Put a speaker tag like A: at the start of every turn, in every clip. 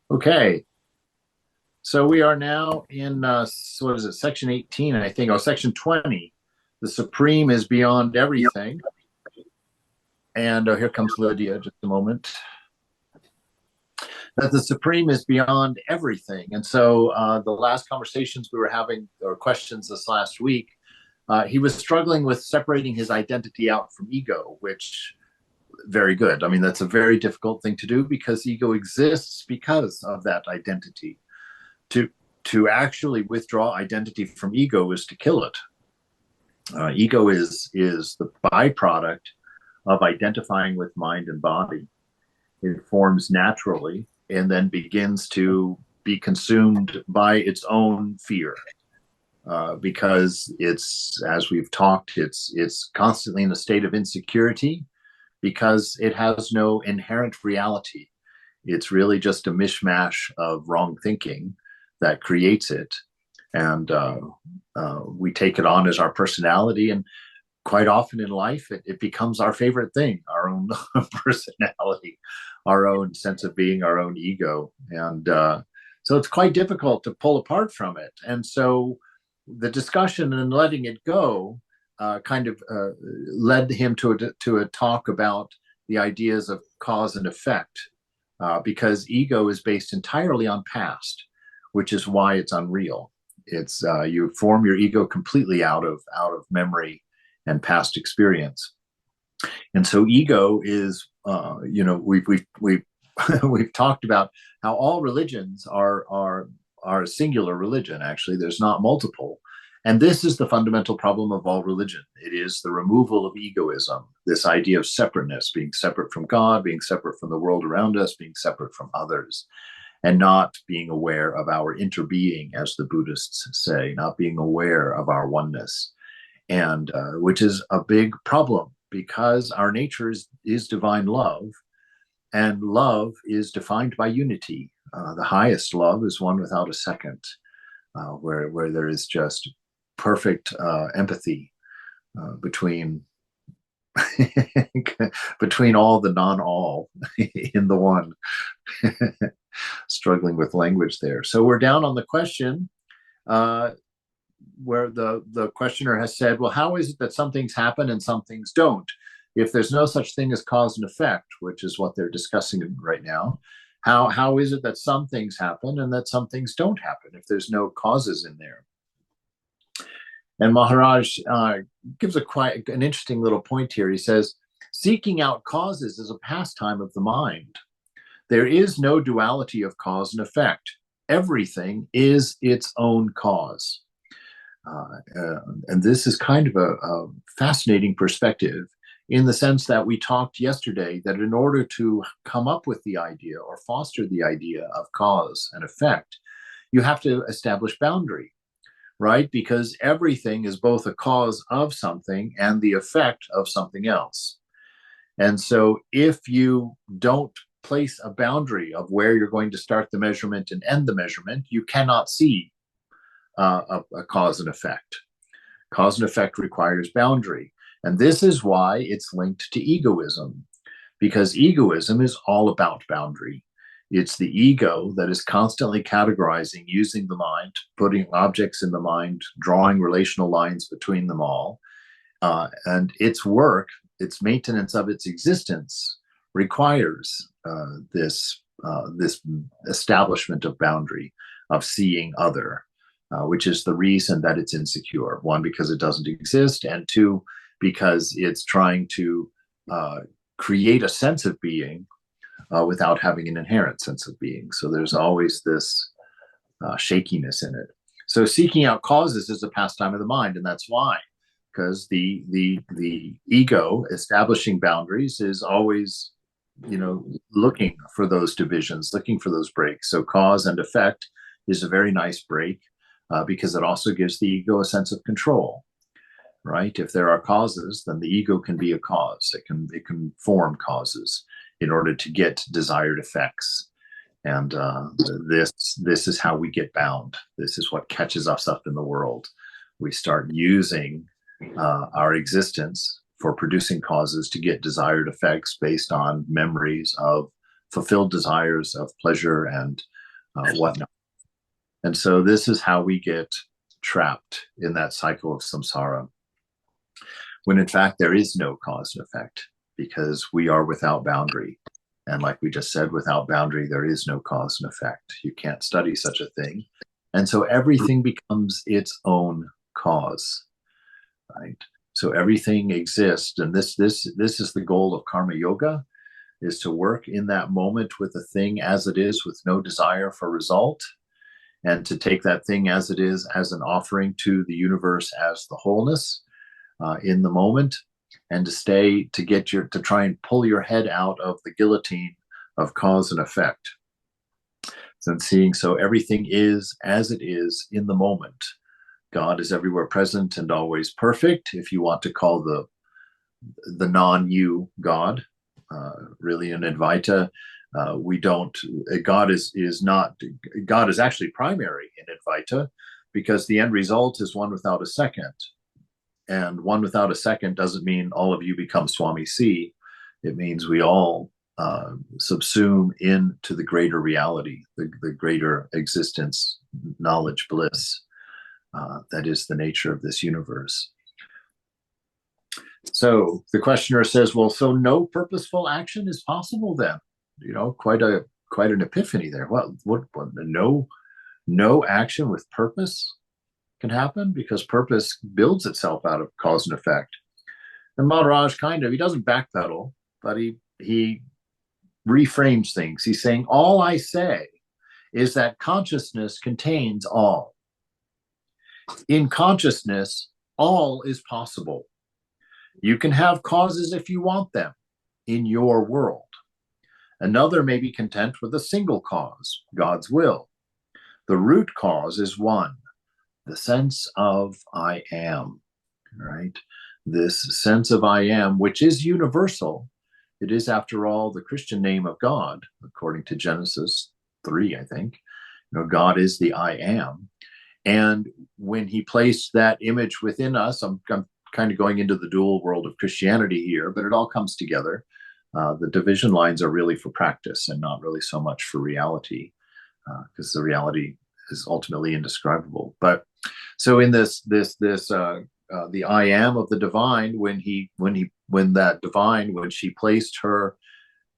A: Okay, so we are now in what is it, section 18, I think, or section 20. The supreme is beyond everything. And here comes Lydia, just a moment. That the supreme is beyond everything. And so the last conversations we were having, or questions this last week, he was struggling with separating his identity out from ego, which very good. I mean, that's a very difficult thing to do because ego exists because of that identity. To to actually withdraw identity from ego is to kill it. Ego is the byproduct of identifying with mind and body. It forms naturally and then begins to be consumed by its own fear. Because it's, as we've talked, it's constantly in a state of insecurity because it has no inherent reality. It's really just a mishmash of wrong thinking that creates it. And we take it on as our personality. And quite often in life, it becomes our favorite thing, our own personality, our own sense of being, our own ego. And so it's quite difficult to pull apart from it. And so the discussion and letting it go kind of led him to a talk about the ideas of cause and effect, because ego is based entirely on past, which is why it's unreal. It's you form your ego completely out of memory and past experience, and so ego is we've we've talked about how all religions are a singular religion. Actually, there's not multiple. And this is the fundamental problem of all religion. It is the removal of egoism, this idea of separateness, being separate from God, being separate from the world around us, being separate from others, and not being aware of our interbeing, as the Buddhists say, not being aware of our oneness, and which is a big problem because our nature is divine love, and love is defined by unity. The highest love is one without a second, where there is just perfect empathy between between all the non-all in the one. Struggling with language there. So we're down on the question where the questioner has said, well, how is it that some things happen and some things don't? If there's no such thing as cause and effect, which is what they're discussing right now, how is it that some things happen and that some things don't happen if there's no causes in there? And Maharaj gives quite an interesting little point here. He says, seeking out causes is a pastime of the mind. There is no duality of cause and effect. Everything is its own cause. And this is kind of a fascinating perspective in the sense that we talked yesterday that in order to come up with the idea or foster the idea of cause and effect, you have to establish boundary, right? Because everything is both a cause of something and the effect of something else. And so if you don't place a boundary of where you're going to start the measurement and end the measurement, you cannot see a cause and effect. Cause and effect requires boundary. And this is why it's linked to egoism, because egoism is all about boundary. It's the ego that is constantly categorizing, using the mind, putting objects in the mind, drawing relational lines between them all. And its work, its maintenance of its existence, requires this establishment of boundary, of seeing other, which is the reason that it's insecure. One, because it doesn't exist, and two, because it's trying to create a sense of being without having an inherent sense of being. So there's always this shakiness in it. So seeking out causes is a pastime of the mind, and that's why, because the ego establishing boundaries is always, looking for those divisions, looking for those breaks. So cause and effect is a very nice break because it also gives the ego a sense of control, right? If there are causes, then the ego can be a cause. It can form causes in order to get desired effects. And this is how we get bound. This is what catches us up in the world. We start using our existence for producing causes to get desired effects based on memories of fulfilled desires of pleasure and whatnot. And so this is how we get trapped in that cycle of samsara, when in fact there is no cause and effect, because we are without boundary. And like we just said, without boundary, there is no cause and effect. You can't study such a thing. And so everything becomes its own cause, right? So everything exists. And this is the goal of karma yoga, is to work in that moment with the thing as it is, with no desire for result, and to take that thing as it is as an offering to the universe as the wholeness in the moment, and to try and pull your head out of the guillotine of cause and effect. And seeing, so everything is as it is in the moment. God is everywhere present and always perfect, if you want to call the non-you God. Really in Advaita, we don't, God is actually primary in Advaita, because the end result is one without a second. And one without a second doesn't mean all of you become Swami C. It means we all subsume into the greater reality, the greater existence, knowledge, bliss. That is the nature of this universe. So the questioner says, well, so no purposeful action is possible then? Quite an epiphany there. What no action with purpose can happen, because purpose builds itself out of cause and effect. And Maharaj he doesn't backpedal, but he reframes things. He's saying, all I say is that consciousness contains all. In consciousness, all is possible. You can have causes if you want them in your world. Another may be content with a single cause, God's will. The root cause is one, the sense of I am, right? This sense of I am, which is universal. It is, after all, the Christian name of God, according to Genesis 3, I think. God is the I am. And when he placed that image within us, I'm kind of going into the dual world of Christianity here, but it all comes together. The division lines are really for practice and not really so much for reality, because the reality is ultimately indescribable. But so in this the I am of the divine, when she placed her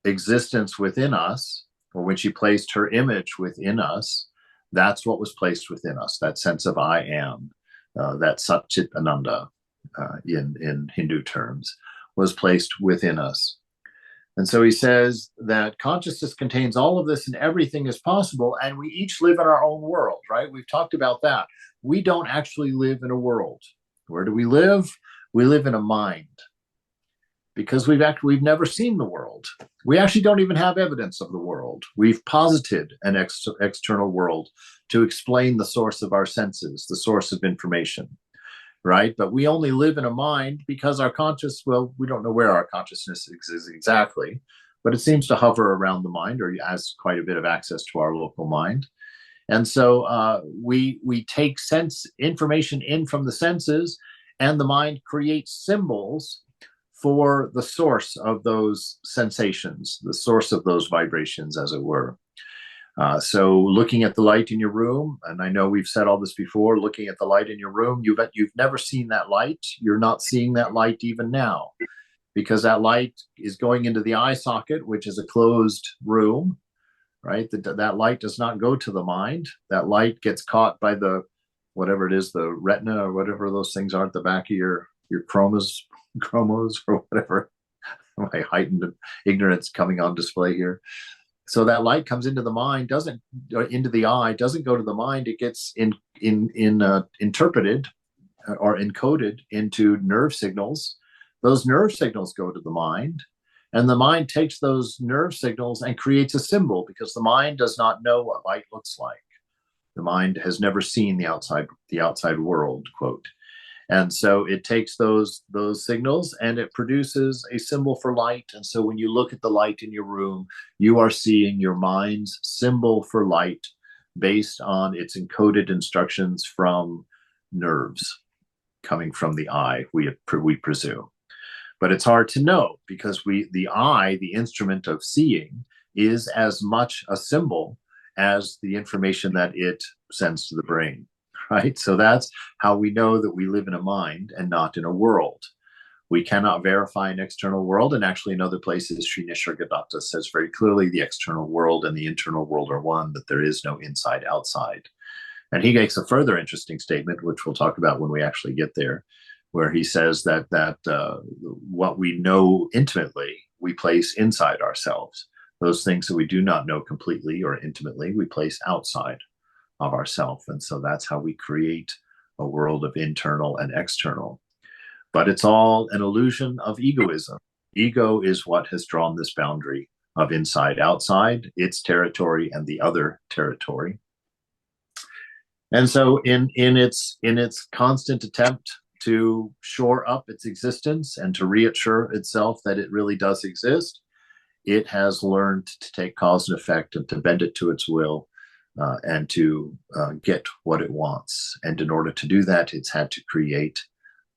A: existence within us, or when she placed her image within us, that's what was placed within us. That sense of I am, that Satchit Ananda, in Hindu terms, was placed within us. And so he says that consciousness contains all of this and everything is possible, and we each live in our own world, right? We've talked about that. We don't actually live in a world. Where do we live? We live in a mind, because we've never seen the world. We actually don't even have evidence of the world. We've posited an external world to explain the source of our senses, the source of information, right? But we only live in a mind because we don't know where our consciousness exists exactly, but it seems to hover around the mind, or has quite a bit of access to our local mind. And so we take information in from the senses, and the mind creates symbols for the source of those sensations, the source of those vibrations, as it were. So looking at the light in your room, and I know we've said all this before, looking at the light in your room, you've never seen that light. You're not seeing that light even now, because that light is going into the eye socket, which is a closed room, right? That light does not go to the mind. That light gets caught by whatever it is, the retina or whatever those things are at the back of your chromos or whatever. My heightened ignorance coming on display here. So that light comes into the mind, into the eye, doesn't go to the mind. It gets interpreted or encoded into nerve signals. Those nerve signals go to the mind, and the mind takes those nerve signals and creates a symbol, because the mind does not know what light looks like. The mind has never seen the outside world, quote. And so it takes those signals and it produces a symbol for light. And so when you look at the light in your room, you are seeing your mind's symbol for light based on its encoded instructions from nerves coming from the eye, we presume. But it's hard to know, because the eye, the instrument of seeing, is as much a symbol as the information that it sends to the brain, right? So that's how we know that we live in a mind and not in a world. We cannot verify an external world. And actually, in other places, Sri Nisargadatta says very clearly the external world and the internal world are one, that there is no inside outside. And he makes a further interesting statement, which we'll talk about when we actually get there, where he says that what we know intimately, we place inside ourselves. Those things that we do not know completely or intimately, we place outside of ourselves. And so that's how we create a world of internal and external. But it's all an illusion of egoism. Ego is what has drawn this boundary of inside outside, its territory and the other territory. And so in its constant attempt to shore up its existence and to reassure itself that it really does exist, it has learned to take cause and effect and to bend it to its will, and to get what it wants. And in order to do that, it's had to create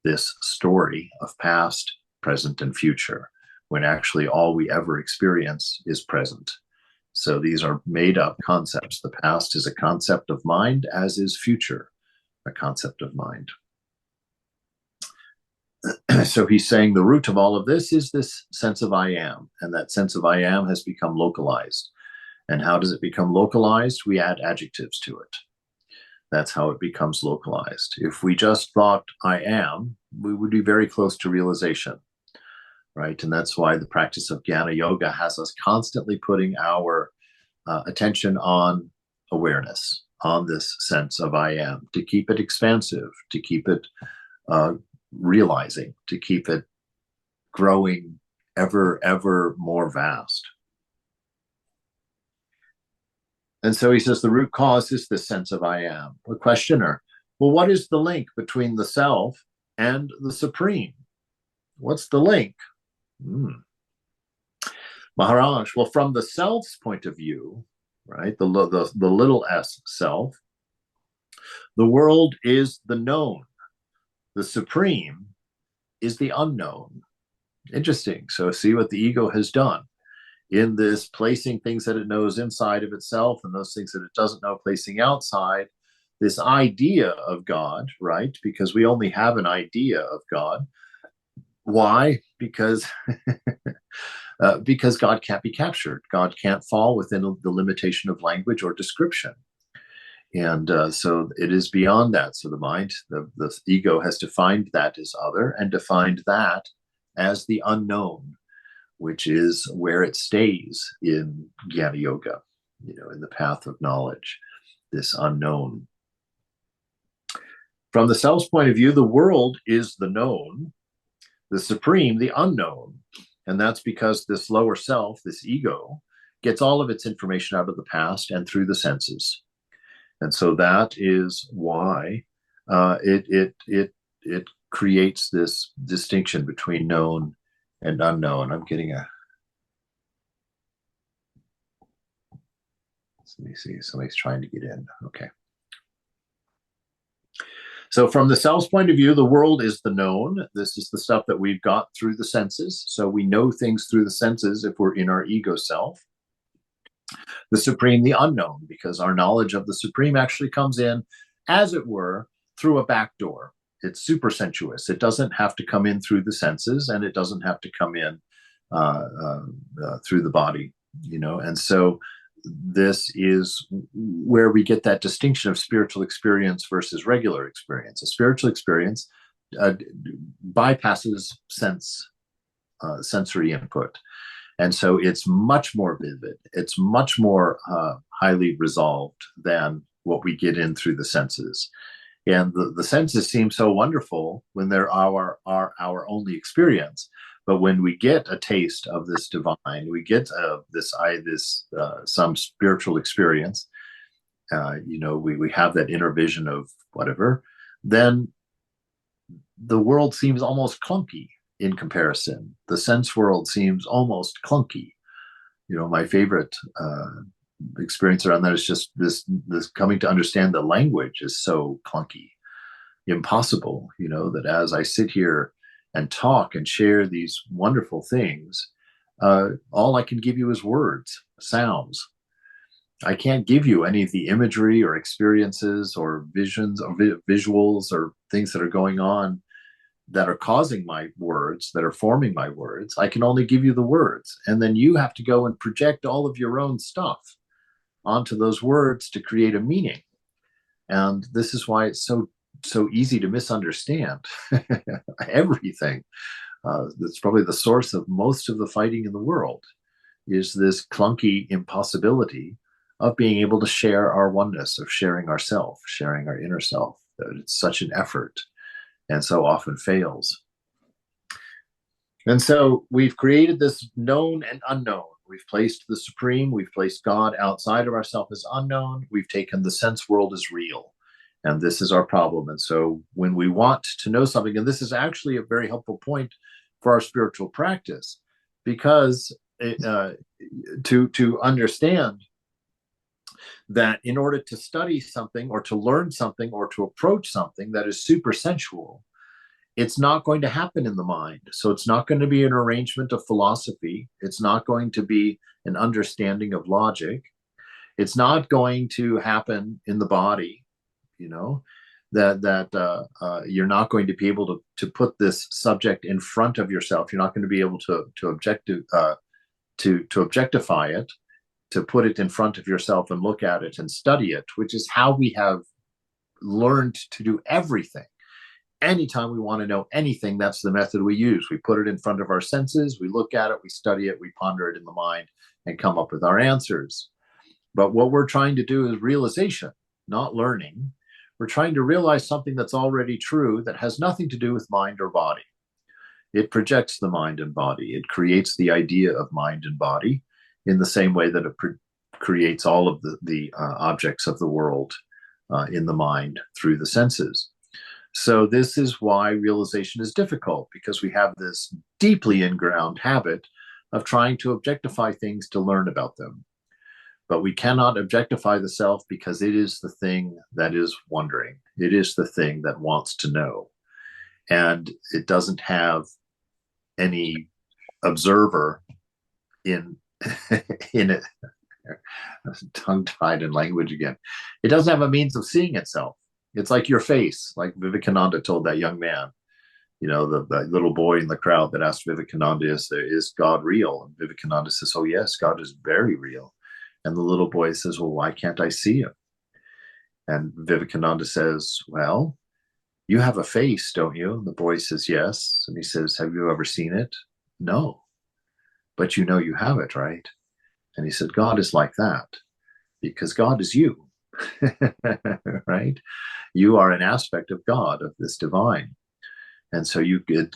A: this story of past, present, and future, when actually all we ever experience is present. So these are made up concepts. The past is a concept of mind, as is future a concept of mind. So he's saying the root of all of this is this sense of I am, and that sense of I am has become localized. And how does it become localized? We add adjectives to it. That's how it becomes localized. If we just thought I am, we would be very close to realization, right? And that's why the practice of Jnana Yoga has us constantly putting our attention on awareness, on this sense of I am, to keep it expansive, to keep it realizing, to keep it growing ever more vast. And so he says the root cause is this sense of I am. A questioner, well, what is the link between the self and the supreme? What's the link? Maharaj, well, from the self's point of view, right, the little s self, the world is the known. The supreme is the unknown. Interesting. So see what the ego has done in this placing things that it knows inside of itself and those things that it doesn't know placing outside. This idea of God, right? Because we only have an idea of God. Why? Because because God can't be captured. God can't fall within the limitation of language or description. And so it is beyond that. So the mind, the ego has defined that as other and defined that as the unknown, which is where it stays in Jnana Yoga, in the path of knowledge, this unknown. From the self's point of view, the world is the known, the supreme, the unknown. And that's because this lower self, this ego, gets all of its information out of the past and through the senses. And so that is why it creates this distinction between known and unknown. I'm getting let me see, somebody's trying to get in. Okay. So from the self's point of view, the world is the known. This is the stuff that we've got through the senses. So we know things through the senses if we're in our ego self. The supreme, the unknown, because our knowledge of the supreme actually comes in, as it were, through a back door. It's super sensuous. It doesn't have to come in through the senses, and it doesn't have to come in through the body, And so this is where we get that distinction of spiritual experience versus regular experience. A spiritual experience bypasses sensory input. And so it's much more vivid. It's much more highly resolved than what we get in through the senses. And the senses seem so wonderful when they're our only experience. But when we get a taste of this divine, we get some spiritual experience, we have that inner vision of whatever, then the world seems almost clunky in comparison. The sense world seems almost clunky. My favorite experience around that is just this coming to understand the language is so clunky, impossible, that as I sit here and talk and share these wonderful things, all I can give you is words, sounds. I can't give you any of the imagery or experiences or visions or visuals or things that are going on that are causing my words, that are forming my words. I can only give you the words. And then you have to go and project all of your own stuff onto those words to create a meaning. And this is why it's so easy to misunderstand everything. That's probably the source of most of the fighting in the world, is this clunky impossibility of being able to share our oneness, of sharing ourself, sharing our inner self. That it's such an effort and so often fails. And so we've created this known and unknown. We've placed the supreme, we've placed God outside of ourselves as unknown. We've taken the sense world as real. And this is our problem. And so when we want to know something, and this is actually a very helpful point for our spiritual practice, because to understand that in order to study something or to learn something or to approach something that is super sensual, it's not going to happen in the mind. So it's not going to be an arrangement of philosophy. It's not going to be an understanding of logic. It's not going to happen in the body, you know, that you're not going to be able to put this subject in front of yourself. You're not going to be able to objectify it, to put it in front of yourself and look at it and study it, which is how we have learned to do everything. Anytime we want to know anything, that's the method we use. We put it in front of our senses, we look at it, we study it, we ponder it in the mind and come up with our answers. But what we're trying to do is realization, not learning. We're trying to realize something that's already true that has nothing to do with mind or body. It projects the mind and body. It creates the idea of mind and body in the same way that it creates all of the objects of the world in the mind through the senses. So this is why realization is difficult, because we have this deeply inground habit of trying to objectify things to learn about them. But we cannot objectify the self because it is the thing that is wondering. It is the thing that wants to know. And it doesn't have any observer in it. Tongue-tied in language again. It doesn't have a means of seeing itself. It's like your face, like Vivekananda told that young man, you know, the little boy in the crowd that asked Vivekananda, is God real? And Vivekananda says, oh yes, God is very real. And the little boy says, well, why can't I see him? And Vivekananda says, well, you have a face, don't you? And the boy says, yes. And he says, have you ever seen it? No. But you know you have it, right? And he said, God is like that, because God is you, right? You are an aspect of God, of this divine. And so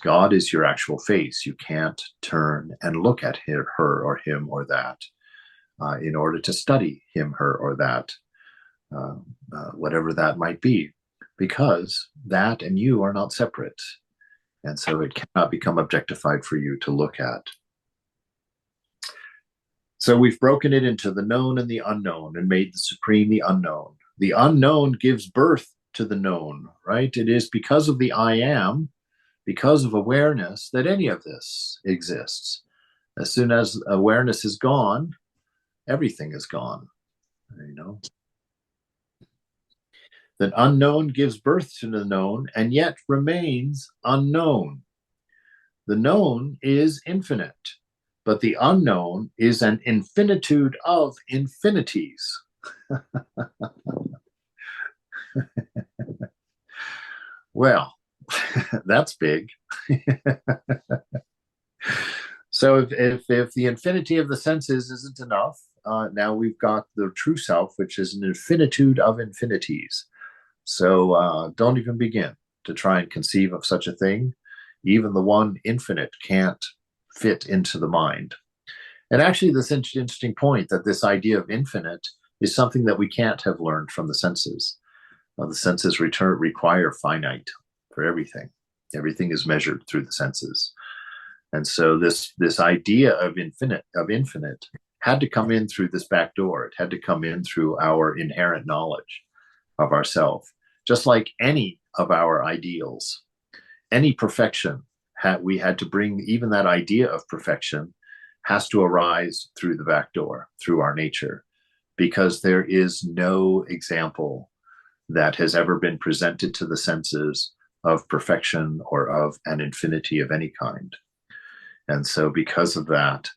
A: God is your actual face. You can't turn and look at her or him or that in order to study him, her, or that, whatever that might be, because that and you are not separate. And so it cannot become objectified for you to look at. So we've broken it into the known and the unknown and made the supreme the unknown. The unknown gives birth to the known, right? It is because of the I am, because of awareness, that any of this exists. As soon as awareness is gone, everything is gone, you know. That unknown gives birth to the known and yet remains unknown. The known is infinite, but the unknown is an infinitude of infinities. Well, that's big. So if the infinity of the senses isn't enough, now we've got the true self, which is an infinitude of infinities. So don't even begin to try and conceive of such a thing. Even the one infinite can't fit into the mind. And actually, this interesting point that this idea of infinite is something that we can't have learned from the senses. The senses require finite for everything. Everything is measured through the senses. And so this idea of infinite had to come in through this back door. It had to come in through our inherent knowledge of ourself. Just like any of our ideals, any perfection, we had to bring, even that idea of perfection has to arise through the back door, through our nature. because there is no example that has ever been presented to the senses of perfection or of an infinity of any kind. And so because of that,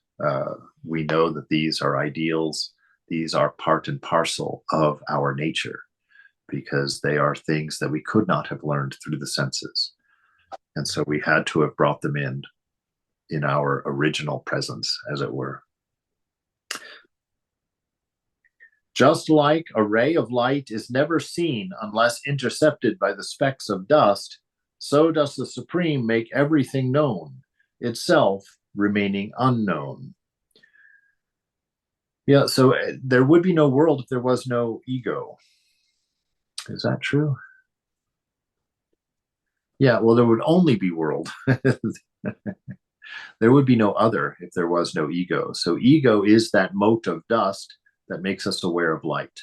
A: we know that these are ideals. These are part and parcel of our nature, because they are things that we could not have learned through the senses. And so we had to have brought them in our original presence, as it were. Just like a ray of light is never seen unless intercepted by the specks of dust, so does the Supreme make everything known, itself remaining unknown. Yeah, so there would be no world if there was no ego. Is that true? Yeah, well, there would only be world. There would be no other if there was no ego. So ego is that mote of dust that makes us aware of light,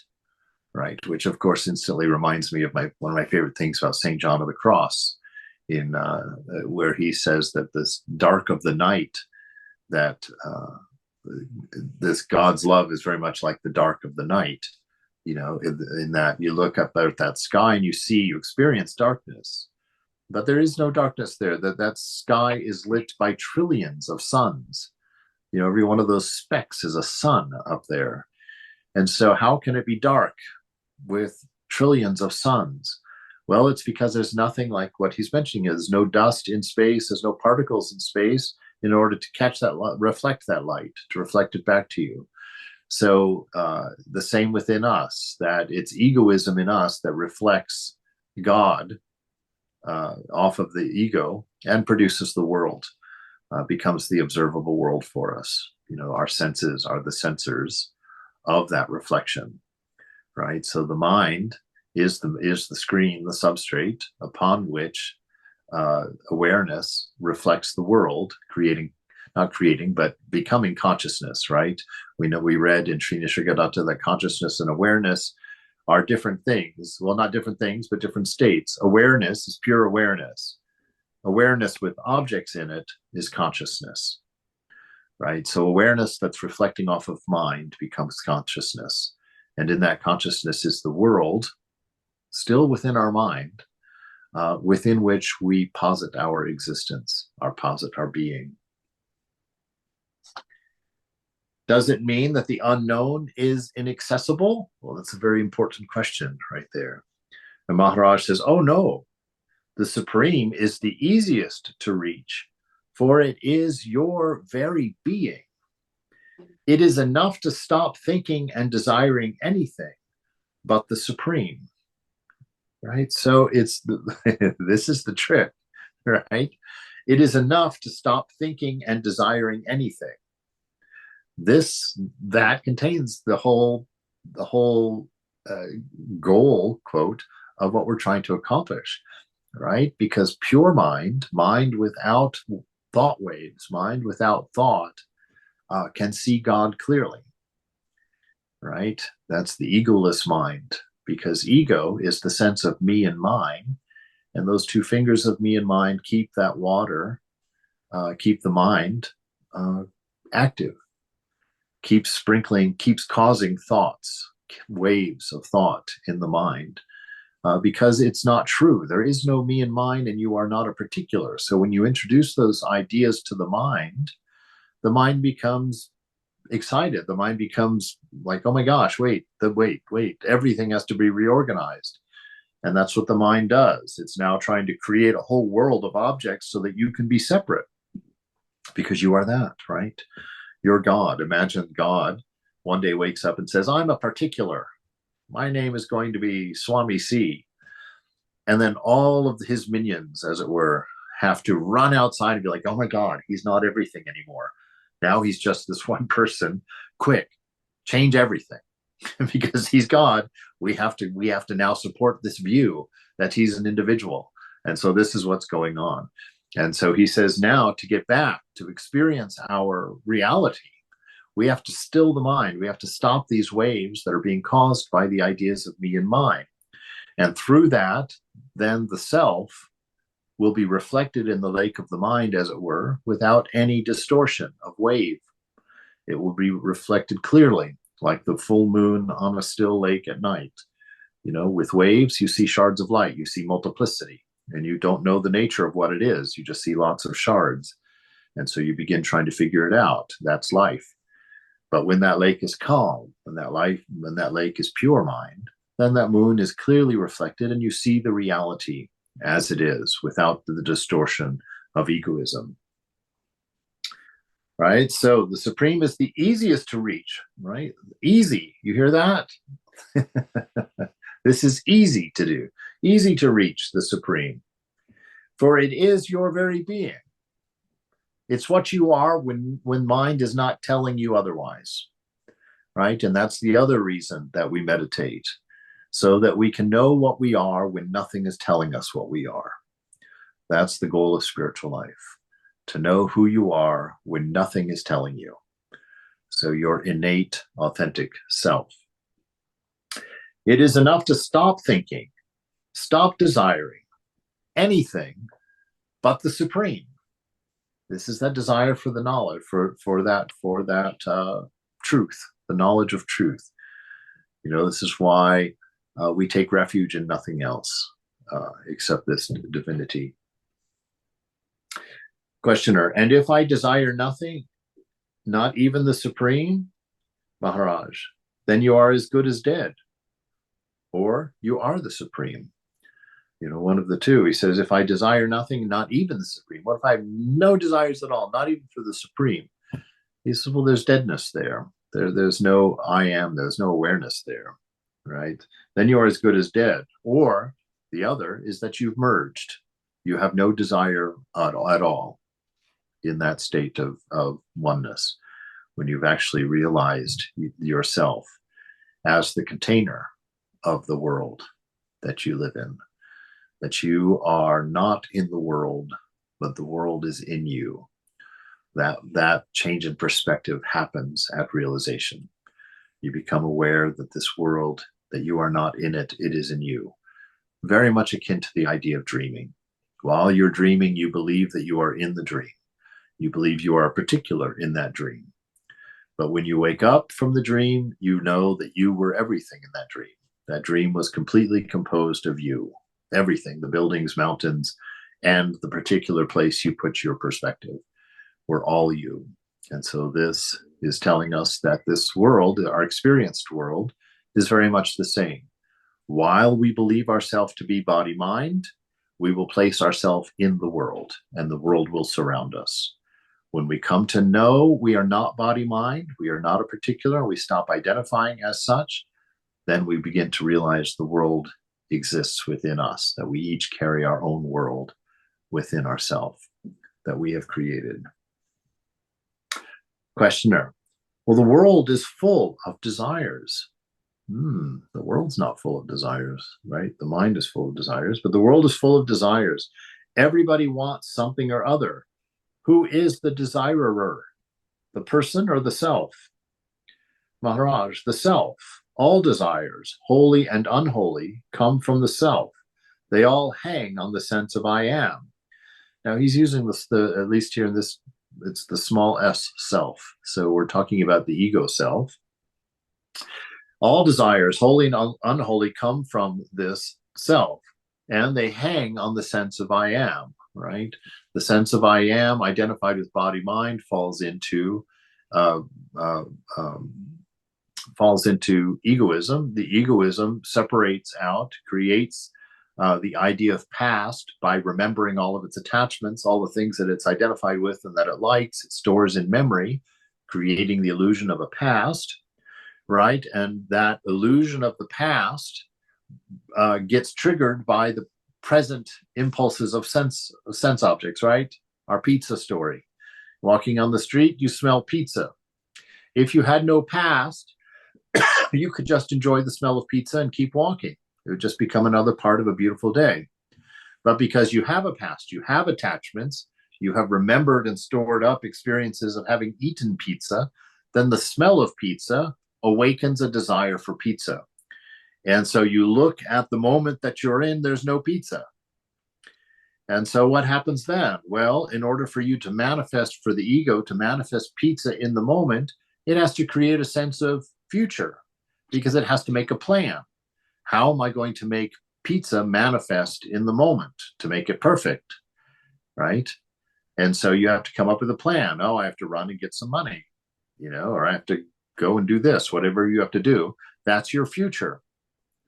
A: right? Which, of course, instantly reminds me of one of my favorite things about St. John of the Cross, in where he says that this dark of the night, that this God's love is very much like the dark of the night. In that you look up at that sky and you experience darkness, but there is no darkness there. That sky is lit by trillions of suns. Every one of those specks is a sun up there. And so how can it be dark with trillions of suns? Well, it's because there's nothing like what he's mentioning. There's no dust in space. There's no particles in space in order to catch that, reflect that light, to reflect it back to you. So the same within us, that it's egoism in us that reflects God off of the ego and produces the world, becomes the observable world for us. Our senses are the sensors of that reflection, right? So the mind is the screen, the substrate upon which awareness reflects the world, not creating, but becoming consciousness, right? We read in Sri Nisargadatta that consciousness and awareness are different things. Well, not different things, but different states. Awareness is pure awareness. Awareness with objects in it is consciousness, right? So awareness that's reflecting off of mind becomes consciousness. And in that consciousness is the world, still within our mind, within which we posit our existence, posit our being. Does it mean that the unknown is inaccessible? Well, that's a very important question right there. And Maharaj says, oh no, the Supreme is the easiest to reach, for it is your very being. It is enough to stop thinking and desiring anything but the Supreme, right? So this is the trick, right? It is enough to stop thinking and desiring anything. That contains the whole goal, quote, of what we're trying to accomplish, right? Because pure mind without thought waves, mind without thought, can see God clearly, right? That's the egoless mind, because ego is the sense of me and mine, and those two fingers of me and mine keep that water, keep the mind active, keeps sprinkling, keeps causing thoughts, waves of thought in the mind, because it's not true. There is no me and mine, and you are not a particular. So when you introduce those ideas to the mind becomes excited. The mind becomes like, oh my gosh, wait, everything has to be reorganized. And that's what the mind does. It's now trying to create a whole world of objects so that you can be separate, because you are that, right? You're God. Imagine God one day wakes up and says, I'm a particular. My name is going to be Swami C. And then all of his minions, as it were, have to run outside and be like, oh my God, he's not everything anymore. Now he's just this one person. Quick, change everything. Because he's God, we have to now support this view that he's an individual. And so this is what's going on. And so he says, now to get back to experience our reality, we have to still the mind. We have to stop these waves that are being caused by the ideas of me and mine. And through that, then the self will be reflected in the lake of the mind, as it were, without any distortion of wave. It will be reflected clearly. like the full moon on a still lake at night. You know, with waves, you see shards of light, you see multiplicity, and you don't know the nature of what it is. You just see lots of shards. And so you begin trying to figure it out. That's life. But when that lake is calm, when that lake is pure mind, then that moon is clearly reflected and you see the reality as it is without the distortion of egoism. Right? So the supreme is the easiest to reach, right? Easy. You hear that? This is easy to do, easy to reach the supreme, for it is your very being. It's what you are when mind is not telling you otherwise, right? And that's the other reason that we meditate, so that we can know what we are when nothing is telling us what we are. That's the goal of spiritual life, to know who you are when nothing is telling you. So your innate, authentic self. It is enough to stop thinking, stop desiring anything but the supreme. This is that desire for the knowledge, for that truth, the knowledge of truth. You know, this is why we take refuge in nothing else except this divinity. Questioner, and if I desire nothing, not even the supreme, Maharaj, then you are as good as dead, or you are the supreme. You know, one of the two. He says, if I desire nothing, not even the supreme. What if I have no desires at all, not even for the supreme? He says, well, there's deadness there. There's no I am, there's no awareness there, right? Then you are as good as dead. Or the other is that you've merged. You have no desire at all in that state of oneness, when you've actually realized yourself as the container of the world that you live in. That you are not in the world, but the world is in you. That change in perspective happens at realization. You become aware that this world, that you are not in it, it is in you. Very much akin to the idea of dreaming. While you're dreaming, you believe that you are in the dream. You believe you are a particular in that dream. But when you wake up from the dream, you know that you were everything in that dream. That dream was completely composed of you. Everything, the buildings, mountains, and the particular place you put your perspective were all you. And so this is telling us that this world, our experienced world, is very much the same. While we believe ourselves to be body-mind, we will place ourselves in the world, and the world will surround us. When we come to know we are not body-mind, we are not a particular, we stop identifying as such, then we begin to realize the world exists within us, that we each carry our own world within ourselves that we have created. Questioner, well, the world is full of desires. The world's not full of desires, right? The mind is full of desires, but the world is full of desires. Everybody wants something or other. Who is the desirer? The person or the self? Maharaj, the self. All desires, holy and unholy, come from the self. They all hang on the sense of I am. Now he's using this, at least here in this, it's the small s self. So we're talking about the ego self. All desires, holy and unholy, come from this self, and they hang on the sense of I am, right? The sense of I am, identified with body-mind, falls into egoism. The egoism separates out, creates the idea of past by remembering all of its attachments, all the things that it's identified with and that it likes. It stores in memory, creating the illusion of a past, right? And that illusion of the past gets triggered by the present impulses of sense objects, right? Our pizza story. Walking on the street, you smell pizza. If you had no past, you could just enjoy the smell of pizza and keep walking. It would just become another part of a beautiful day. But because you have a past, you have attachments, you have remembered and stored up experiences of having eaten pizza, then the smell of pizza awakens a desire for pizza. And so you look at the moment that you're in, there's no pizza. And so what happens then? Well, in order for you to manifest, for the ego to manifest pizza in the moment, it has to create a sense of future because it has to make a plan. How am I going to make pizza manifest in the moment to make it perfect, right? And so you have to come up with a plan. Oh, I have to run and get some money, or I have to go and do this, whatever you have to do. That's your future,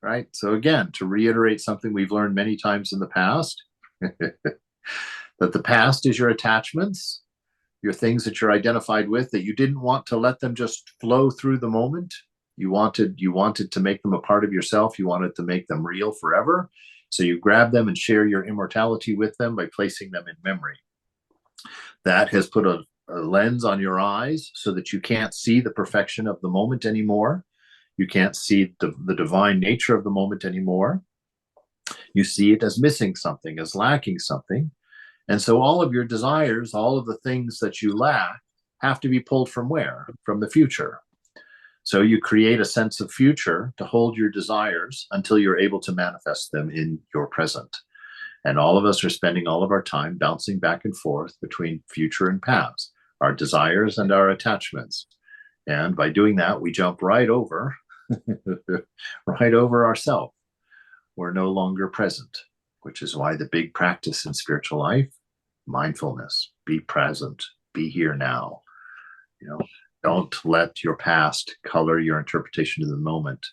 A: right? So again, to reiterate something we've learned many times in the past, that the past is your attachments, your things that you're identified with, that you didn't want to let them just flow through the moment. You wanted to make them a part of yourself. You wanted to make them real forever. So you grab them and share your immortality with them by placing them in memory. That has put a lens on your eyes so that you can't see the perfection of the moment anymore. You can't see the divine nature of the moment anymore. You see it as missing something, as lacking something. And so all of your desires, all of the things that you lack, have to be pulled from where? From the future. So you create a sense of future to hold your desires until you're able to manifest them in your present. And all of us are spending all of our time bouncing back and forth between future and past, our desires and our attachments. And by doing that, we jump right over, right over ourselves. We're no longer present, which is why the big practice in spiritual life, mindfulness, be present, be here now. Don't let your past color your interpretation of the moment,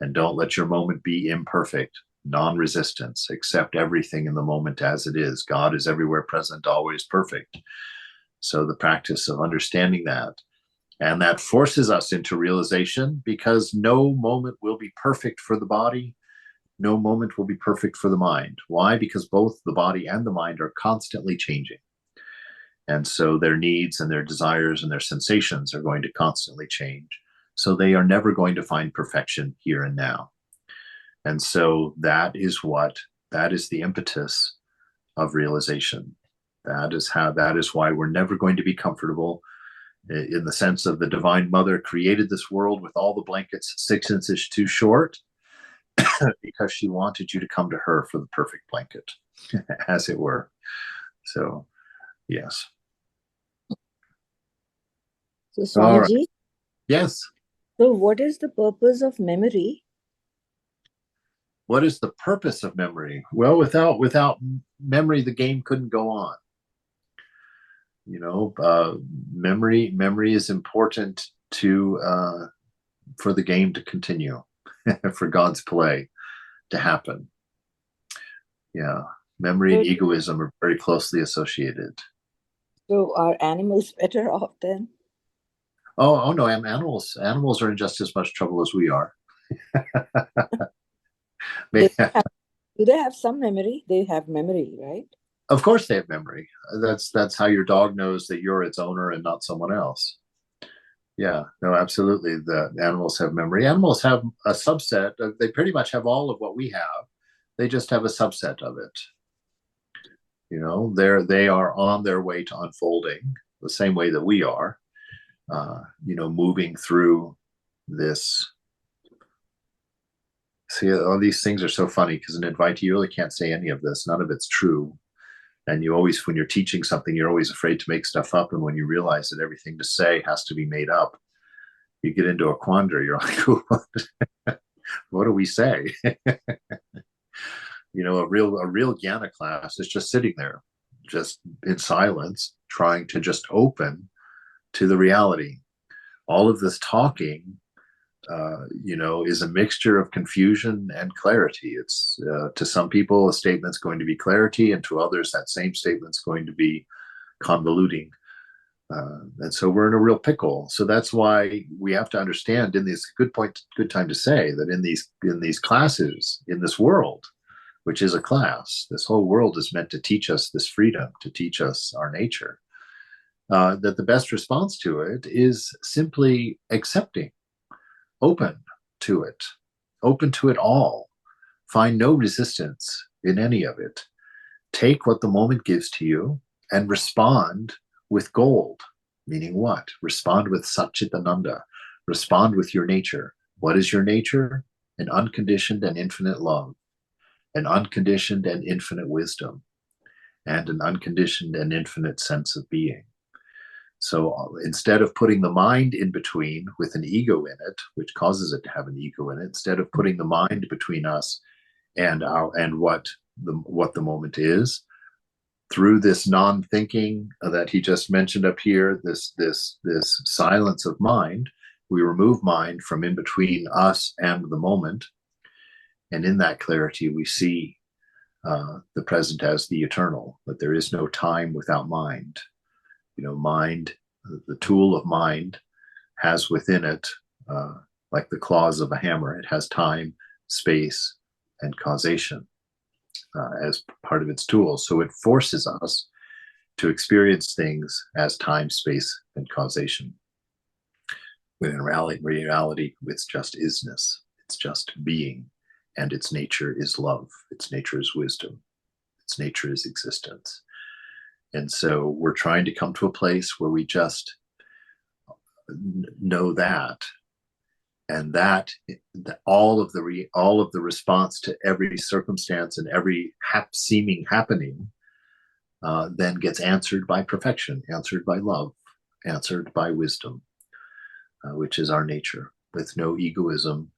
A: and don't let your moment be imperfect. Non-resistance, accept everything in the moment as it is. God is everywhere present, always perfect. So the practice of understanding that, and that forces us into realization, because no moment will be perfect for the body. No moment will be perfect for the mind. Why? Because both the body and the mind are constantly changing. And so their needs and their desires and their sensations are going to constantly change. So they are never going to find perfection here and now. And so that is the impetus of realization. That is why we're never going to be comfortable, in the sense of the Divine Mother created this world with all the blankets 6 inches too short because she wanted you to come to her for the perfect blanket, as it were. So, yes.
B: So, Swamiji,
A: right. Yes.
B: So what is the purpose of memory?
A: What is the purpose of memory? Well, without memory, the game couldn't go on. Memory is important for the game to continue, for God's play to happen. Yeah, memory and egoism are very closely associated.
B: So are animals better off then?
A: Oh no, animals are in just as much trouble as we are.
B: Do they have some memory? They have memory, right?
A: Of course they have memory. That's how your dog knows that you're its owner and not someone else. Yeah, no, absolutely. The animals have memory. Animals have a subset. They pretty much have all of what we have. They just have a subset of it. They are on their way to unfolding the same way that we are. Moving through this. See, all these things are so funny because in Advaita, you really can't say any of this. None of it's true. And you always, when you're teaching something, you're always afraid to make stuff up. And when you realize that everything to say has to be made up, you get into a quandary. You're like, what do we say? A real Jnana class is just sitting there, just in silence, trying to just open to the reality. All of this talking, is a mixture of confusion and clarity. It's to some people, a statement's going to be clarity, and to others, that same statement's going to be convoluting. And so we're in a real pickle. So that's why we have to understand good time to say that in these classes, in this world, which is a class, this whole world is meant to teach us this freedom, to teach us our nature. That the best response to it is simply accepting, open to it all. Find no resistance in any of it. Take what the moment gives to you and respond with gold. Meaning what? Respond with Satchitananda. Respond with your nature. What is your nature? An unconditioned and infinite love, an unconditioned and infinite wisdom, and an unconditioned and infinite sense of being. So instead of putting the mind in between with an ego in it, which causes it to have an ego in it, instead of putting the mind between us and what the moment is, through this non-thinking that he just mentioned up here, this silence of mind, we remove mind from in between us and the moment, and in that clarity we see the present as the eternal, that there is no time without mind. Mind, the tool of mind, has within it, like the claws of a hammer, it has time, space, and causation as part of its tools. So it forces us to experience things as time, space, and causation. When in reality, it's just isness. It's just being, and its nature is love. Its nature is wisdom. Its nature is existence. And so we're trying to come to a place where we just know that, and that all of the response to every circumstance and every seeming happening then gets answered by perfection, answered by love, answered by wisdom, which is our nature, with no egoism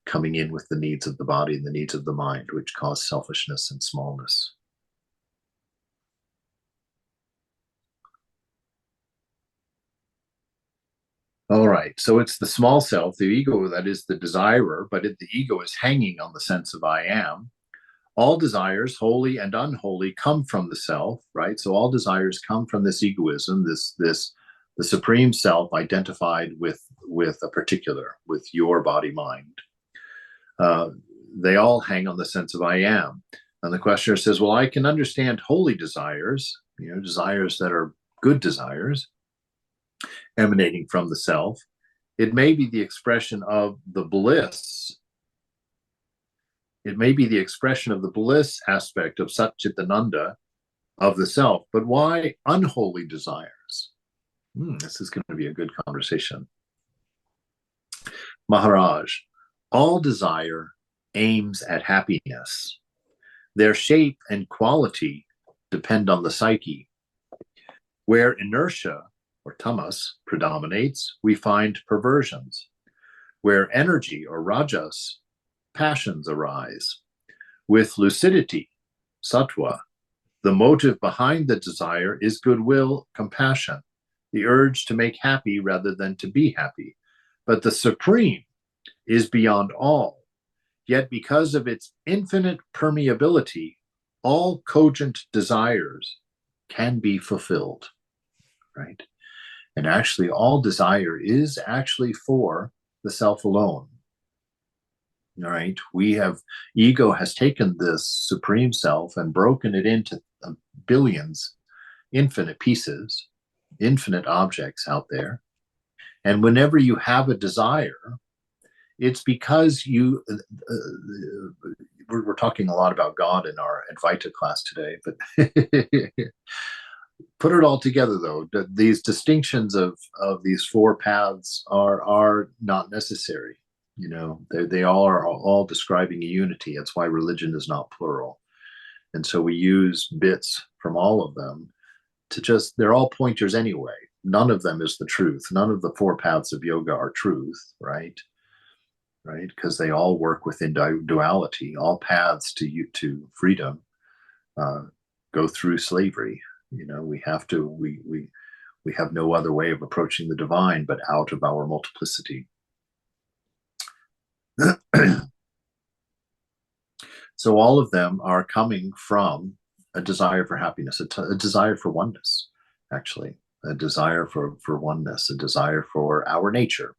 A: coming in with the needs of the body and the needs of the mind, which cause selfishness and smallness. All right, so it's the small self, the ego, that is the desirer, but the ego is hanging on the sense of I am. All desires, holy and unholy, come from the self, right? So all desires come from this egoism, the supreme self identified with a particular, with your body mind. They all hang on the sense of I am. And the questioner says, well, I can understand holy desires, desires that are good desires, emanating from the self. It may be the expression of the bliss. It may be the expression of the bliss aspect of Satchitananda, of the self, but why unholy desires? This is going to be a good conversation. Maharaj, all desire aims at happiness. Their shape and quality depend on the psyche. Where inertia or tamas predominates, we find perversions. Where energy or rajas, passions arise. With lucidity, sattva, the motive behind the desire is goodwill, compassion, the urge to make happy rather than to be happy. But the supreme is beyond all. Yet because of its infinite permeability, all cogent desires can be fulfilled, right? And actually, all desire is actually for the self alone. All right, ego has taken this supreme self and broken it into billions, infinite pieces, infinite objects out there. And whenever you have a desire, it's because we're talking a lot about God in our Advaita class today, but put it all together, though, these distinctions of these four paths are not necessary. They all are all describing a unity. That's why religion is not plural. And so we use bits from all of them they're all pointers anyway. None of them is the truth. None of the four paths of yoga are truth, right? Right? Because they all work within duality. All paths to freedom go through slavery. We have no other way of approaching the divine but out of our multiplicity. So all of them are coming from a desire for happiness, a desire for oneness, actually, a desire for oneness, a desire for our nature.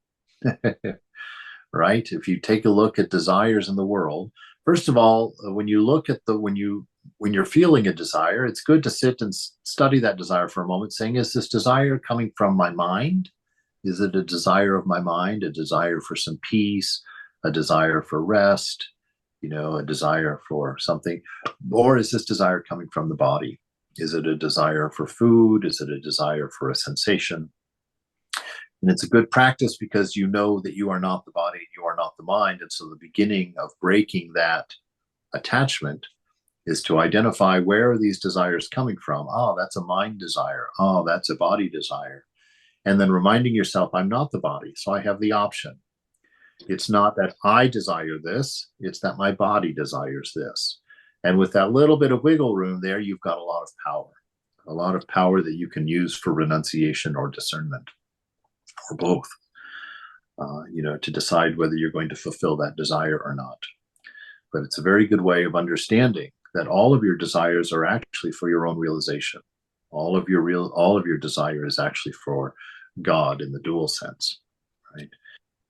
A: Right? If you take a look at desires in the world, first of all, when you're feeling a desire, it's good to sit and study that desire for a moment, saying, is this desire coming from my mind? Is it a desire of my mind, a desire for some peace, a desire for rest, a desire for something? Or is this desire coming from the body? Is it a desire for food? Is it a desire for a sensation? And it's a good practice because you know that you are not the body, you are not the mind. And so the beginning of breaking that attachment is to identify where are these desires coming from. Oh, that's a mind desire. Oh, that's a body desire. And then reminding yourself, I'm not the body, so I have the option. It's not that I desire this, it's that my body desires this. And with that little bit of wiggle room there, you've got a lot of power that you can use for renunciation or discernment, or both, to decide whether you're going to fulfill that desire or not. But it's a very good way of understanding that all of your desires are actually for your own realization. All of your desire is actually for God in the dual sense, right?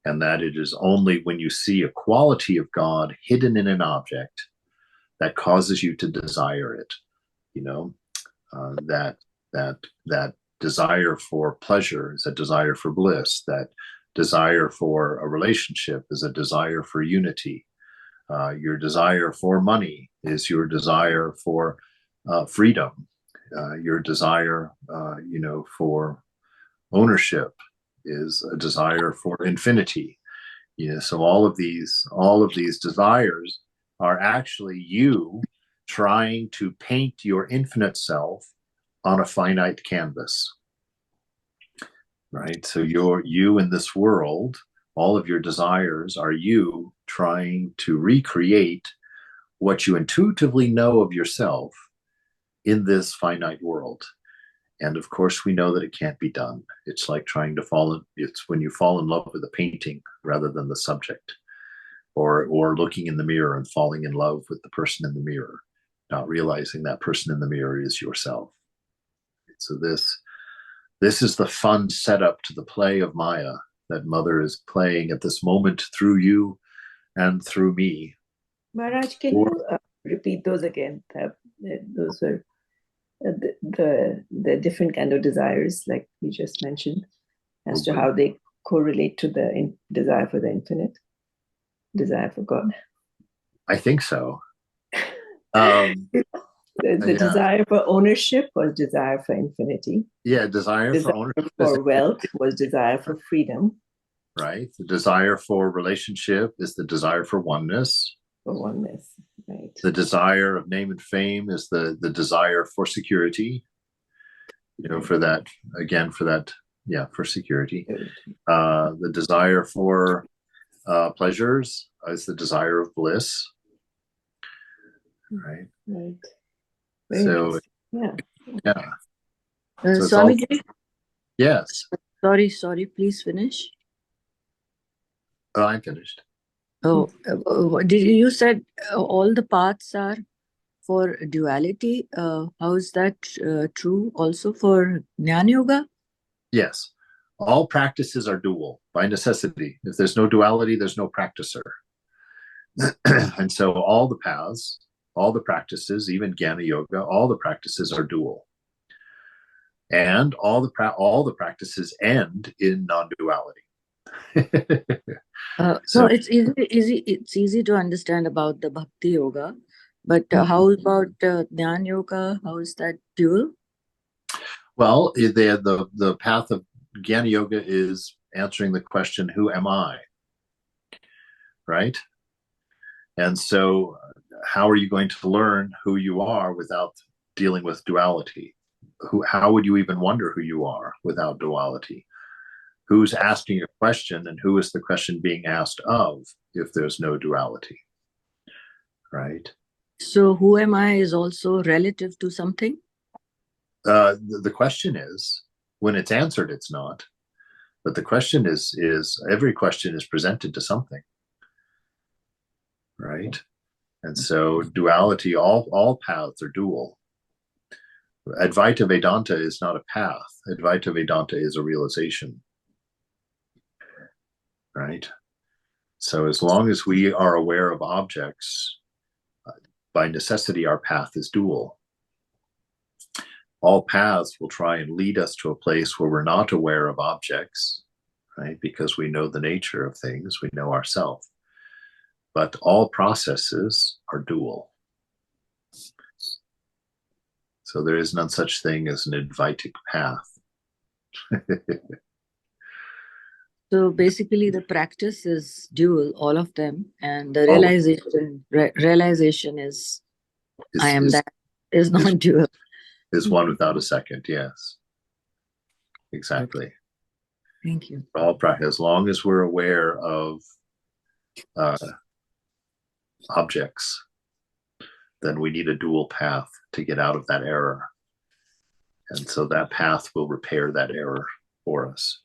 A: And that it is only when you see a quality of God hidden in an object that causes you to desire it. That desire for pleasure is a desire for bliss. That desire for a relationship is a desire for unity. Your desire for money is your desire for freedom. Your desire, for ownership is a desire for infinity. So all of these desires are actually you trying to paint your infinite self on a finite canvas, right? So you in this world, all of your desires are you trying to recreate what you intuitively know of yourself in this finite world. And of course, we know that it can't be done. It's like it's when you fall in love with a painting rather than the subject, or looking in the mirror and falling in love with the person in the mirror, not realizing that person in the mirror is yourself. So this is the fun setup to the play of Maya that Mother is playing at this moment through you and through me.
B: Maharaj, can you repeat those again? Those are the different kind of desires, like you just mentioned, as to how they correlate to the desire for the infinite, desire for God.
A: I think so.
B: The desire for ownership was desire for infinity.
A: Yeah, desire for ownership.
B: For wealth was desire for freedom.
A: Right. The desire for relationship is the desire for oneness.
B: For oneness, right.
A: The desire of name and fame is the desire for security. For that, for security. The desire for pleasures is the desire of bliss. Right.
B: Right.
A: So, yeah. So
C: Swamiji?
A: Yes.
C: Sorry, please finish.
A: Oh, I'm finished.
C: You said all the paths are for duality. How is that true also for Jnana Yoga?
A: Yes. All practices are dual by necessity. If there's no duality, there's no practicer. And so all the paths, all the practices, even Jnana Yoga, all the practices are dual. And all the practices end in non-duality.
C: So it's easy to understand about the Bhakti Yoga, but how about Jnana Yoga? How is that dual?
A: Well, the path of Jnana Yoga is answering the question, who am I? Right? And so how are you going to learn who you are without dealing with duality? How would you even wonder who you are without duality? Who's asking a question, and who is the question being asked of if there's no duality? Right?
C: So who am I is also relative to something?
A: The question is, when it's answered, it's not. But the question is every question is presented to something. Right? And so duality, all paths are dual. Advaita Vedanta is not a path. Advaita Vedanta is a realization. Right? So as long as we are aware of objects, by necessity, our path is dual. All paths will try and lead us to a place where we're not aware of objects, right? Because we know the nature of things, we know ourselves. But all processes are dual. So there is none such thing as an Advaitic path.
C: So basically the practice is dual, all of them, and the realization is I am that is not dual.
A: Is one without a second, yes. Exactly.
C: Thank you.
A: As long as we're aware of objects, then we need a dual path to get out of that error. And so that path will repair that error for us.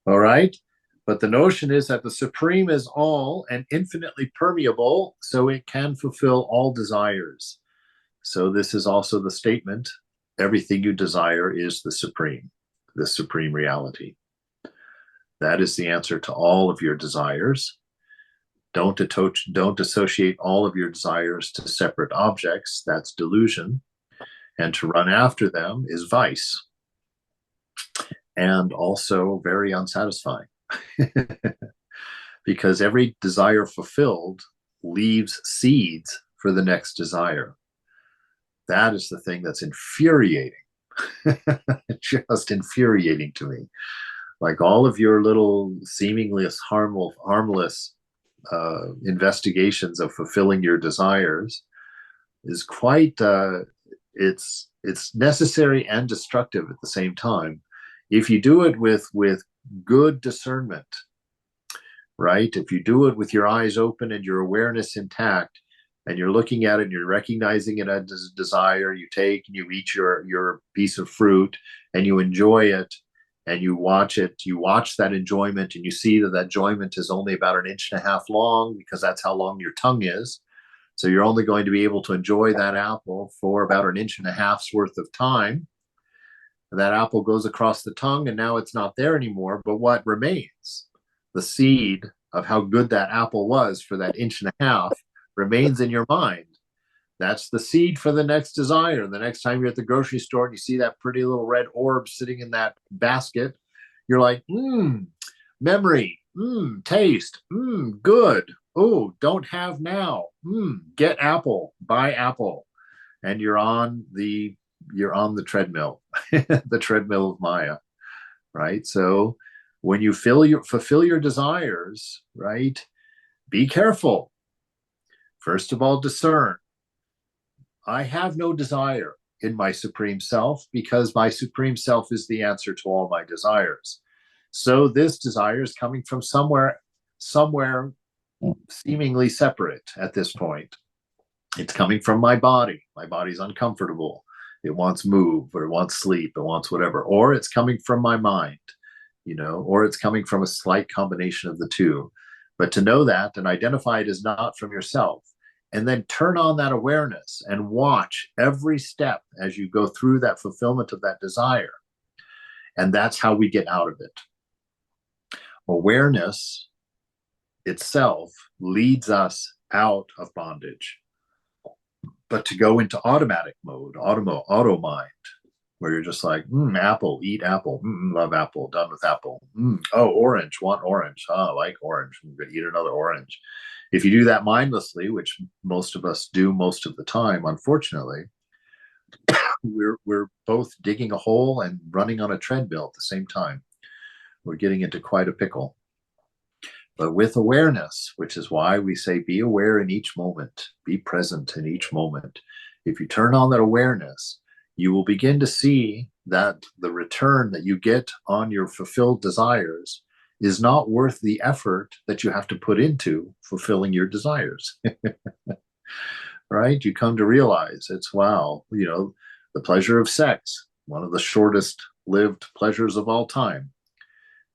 A: All right. But the notion is that the Supreme is all and infinitely permeable, so it can fulfill all desires. So this is also the statement: everything you desire is the supreme reality. That is the answer to all of your desires. Don't associate all of your desires to separate objects. That's delusion. And to run after them is vice. And also very unsatisfying. Because every desire fulfilled leaves seeds for the next desire. That is the thing that's infuriating. Just infuriating to me. Like all of your little seemingly harmless investigations of fulfilling your desires is quite it's necessary and destructive at the same time. If you do it with good discernment, right? If you do it with your eyes open and your awareness intact, and you're looking at it and you're recognizing it as a desire, you take and you eat your piece of fruit and you enjoy it, and you watch that enjoyment, and you see that enjoyment is only about 1.5 inches long, because that's how long your tongue is. So you're only going to be able to enjoy that apple for about 1.5 inches worth of time. That apple goes across the tongue, and now it's not there anymore. But what remains? The seed of how good that apple was for that 1.5 inches remains in your mind. That's the seed for the next desire. The next time you're at the grocery store and you see that pretty little red orb sitting in that basket, you're like, memory, taste, good. Oh, don't have now. Get apple, buy apple. And you're on the treadmill, the treadmill of Maya, right? So when you fulfill your desires, right, be careful. First of all, discern. I have no desire in my Supreme Self, because my Supreme Self is the answer to all my desires. So this desire is coming from somewhere seemingly separate at this point. It's coming from my body. My body's uncomfortable. It wants move, or it wants sleep, it wants whatever. Or it's coming from my mind, or it's coming from a slight combination of the two. But to know that and identify it as not from yourself, and then turn on that awareness and watch every step as you go through that fulfillment of that desire. And that's how we get out of it. Awareness itself leads us out of bondage. But to go into automatic mode, auto mind, where you're just like, apple, eat apple, love apple, done with apple. Oh, orange, want orange. Oh, I like orange. I'm going to eat another orange. If you do that mindlessly, which most of us do most of the time, unfortunately, we're both digging a hole and running on a treadmill at the same time. We're getting into quite a pickle. But with awareness, which is why we say be aware in each moment, be present in each moment. If you turn on that awareness, you will begin to see that the return that you get on your fulfilled desires is not worth the effort that you have to put into fulfilling your desires. Right? You come to realize it's, wow, the pleasure of sex, one of the shortest lived pleasures of all time.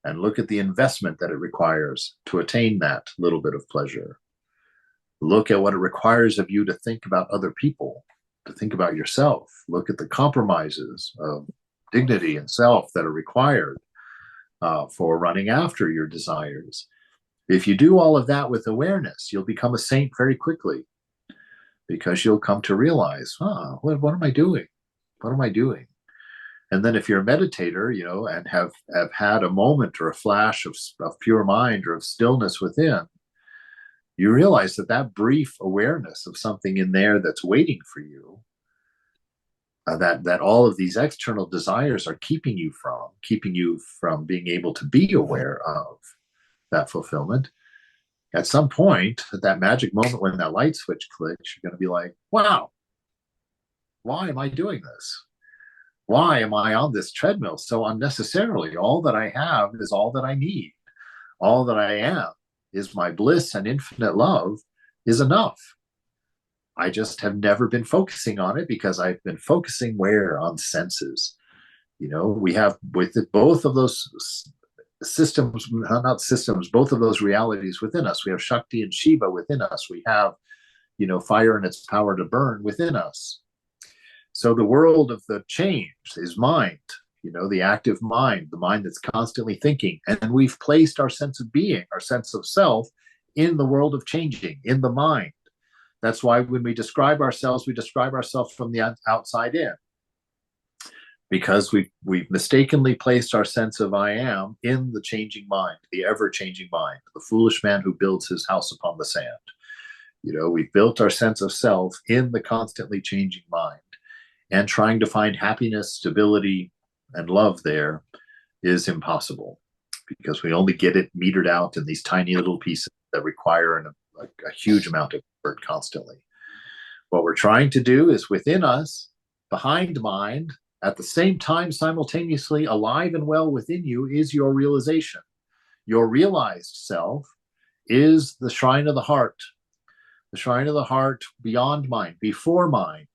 A: And look at the investment that it requires to attain that little bit of pleasure. Look at what it requires of you to think about other people, to think about yourself. Look at the compromises of dignity and self that are required for running after your desires. If you do all of that with awareness, you'll become a saint very quickly, because you'll come to realize, what am I doing? What am I doing? And then if you're a meditator, and have had a moment or a flash of pure mind or of stillness within, you realize that brief awareness of something in there that's waiting for you, that all of these external desires are keeping you from being able to be aware of that fulfillment. At some point, at that magic moment when that light switch clicks, you're going to be like, wow, why am I doing this? Why am I on this treadmill so unnecessarily? All that I have is all that I need. All that I am is my bliss, and infinite love is enough. I just have never been focusing on it because I've been focusing where? On senses. We have with it both of those systems, not systems, both of those realities within us. We have Shakti and Shiva within us. We have, fire and its power to burn within us. So the world of the change is mind, the active mind, the mind that's constantly thinking. And we've placed our sense of being, our sense of self, in the world of changing, in the mind. That's why when we describe ourselves from the outside in. Because we've mistakenly placed our sense of I am in the changing mind, the ever-changing mind, the foolish man who builds his house upon the sand. We've built our sense of self in the constantly changing mind. And trying to find happiness, stability, and love there is impossible, because we only get it metered out in these tiny little pieces that require a huge amount of effort constantly. What we're trying to do is within us, behind mind, at the same time, simultaneously alive and well within you, is your realization. Your realized self is the shrine of the heart beyond mind, before mind,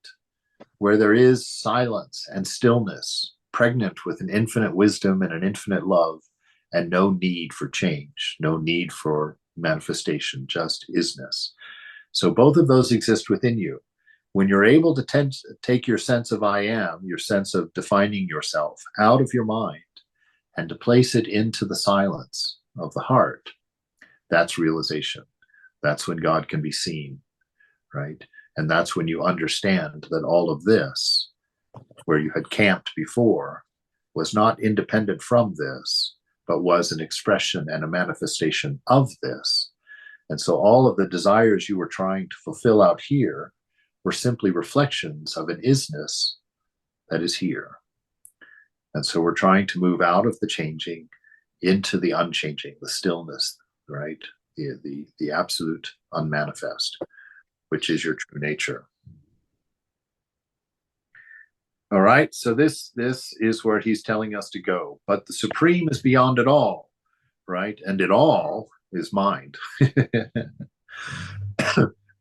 A: where there is silence and stillness, pregnant with an infinite wisdom and an infinite love, and no need for change, no need for manifestation, just isness. So both of those exist within you. When you're able to take your sense of I am, your sense of defining yourself, out of your mind and to place it into the silence of the heart, that's realization. That's when God can be seen, right? And that's when you understand that all of this, where you had camped before, was not independent from this, but was an expression and a manifestation of this. And so all of the desires you were trying to fulfill out here were simply reflections of an isness that is here. And so we're trying to move out of the changing into the unchanging, the stillness, right? The absolute unmanifest, which is your true nature. All right, so this is where he's telling us to go. But the supreme is beyond it all, right? And it all is mind.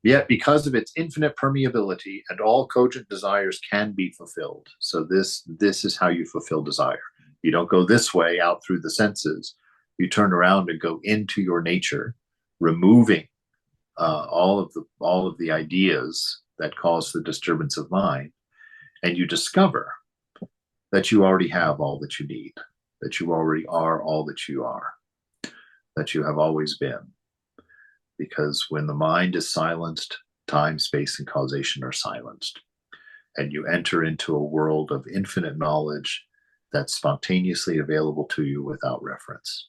A: Yet because of its infinite permeability, and all cogent desires can be fulfilled. So this is how you fulfill desire. You don't go this way out through the senses. You turn around and go into your nature, removing all of the ideas that cause the disturbance of mind, and you discover that you already have all that you need, that you already are all that you are, that you have always been. Because when the mind is silenced, time, space, and causation are silenced. And you enter into a world of infinite knowledge that's spontaneously available to you without reference.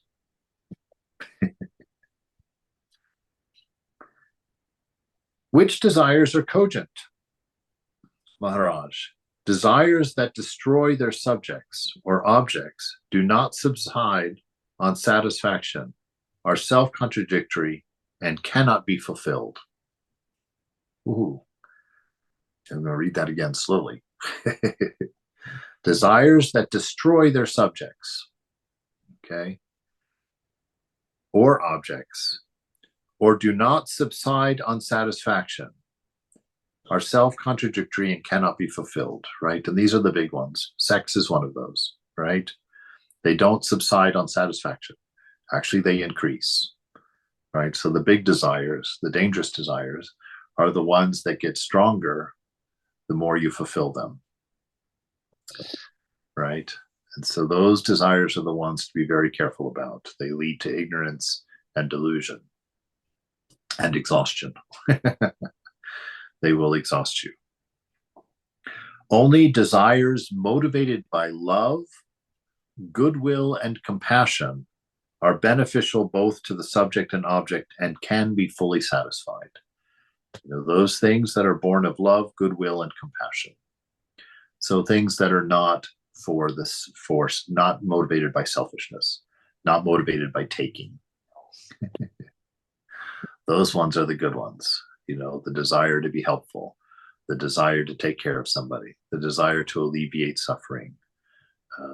A: Which desires are cogent? Maharaj, desires that destroy their subjects or objects do not subside on satisfaction, are self-contradictory, and cannot be fulfilled. Ooh. I'm going to read that again slowly. Desires that destroy their subjects, okay, or objects, or do not subside on satisfaction, are self-contradictory and cannot be fulfilled, right? And these are the big ones. Sex is one of those, right? They don't subside on satisfaction. Actually, they increase. Right? So the big desires, the dangerous desires, are the ones that get stronger the more you fulfill them. Right? And so those desires are the ones to be very careful about. They lead to ignorance and delusion and exhaustion. They will exhaust you. Only desires motivated by love, goodwill, and compassion are beneficial both to the subject and object and can be fully satisfied. Those things that are born of love, goodwill, and compassion. So things that are not for this force, not motivated by selfishness, not motivated by taking. Those ones are the good ones. The desire to be helpful, the desire to take care of somebody, the desire to alleviate suffering,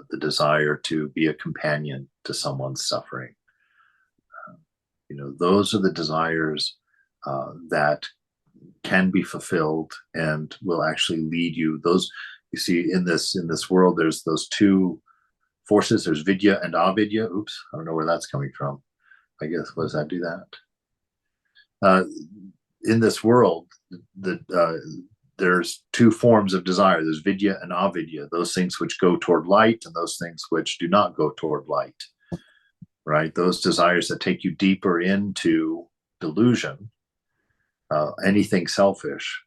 A: the desire to be a companion to someone's suffering. Those are the desires that can be fulfilled and will actually lead you. Those, you see, in this world, there's those two forces. There's vidya and avidya. Oops, I don't know where that's coming from. I guess, what does that do that? In this world, there's two forms of desire. There's vidya and avidya, those things which go toward light and those things which do not go toward light, right? Those desires that take you deeper into delusion, anything selfish,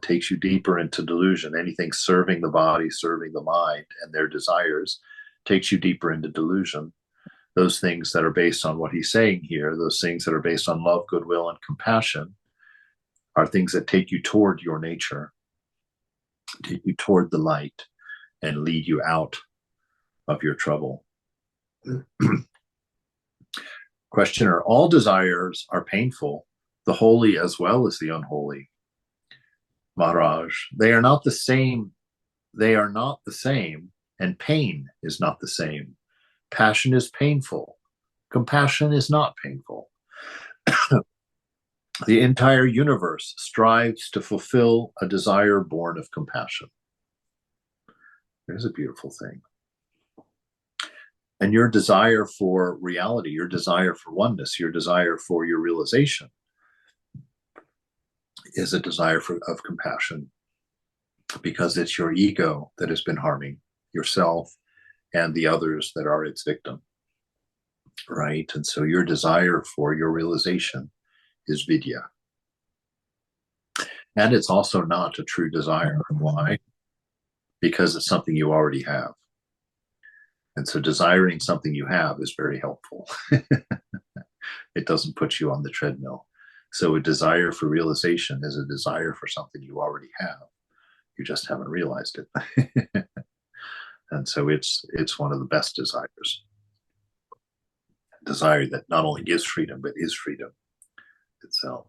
A: takes you deeper into delusion. Anything serving the body, serving the mind and their desires takes you deeper into delusion. Those things that are based on what he's saying here, those things that are based on love, goodwill, and compassion, are things that take you toward your nature, take you toward the light, and lead you out of your trouble. Questioner, all desires are painful, the holy as well as the unholy. Maharaj, they are not the same. They are not the same, and pain is not the same. Passion is painful. Compassion is not painful. The entire universe strives to fulfill a desire born of compassion. There's a beautiful thing. And your desire for reality, your desire for oneness, your desire for your realization is a desire of compassion, because it's your ego that has been harming yourself and the others that are its victim, right? And so your desire for your realization is vidya. And it's also not a true desire. Why? Because it's something you already have. And so desiring something you have is very helpful. It doesn't put you on the treadmill. So a desire for realization is a desire for something you already have. You just haven't realized it. And so it's one of the best desires. Desire that not only gives freedom, but is freedom itself.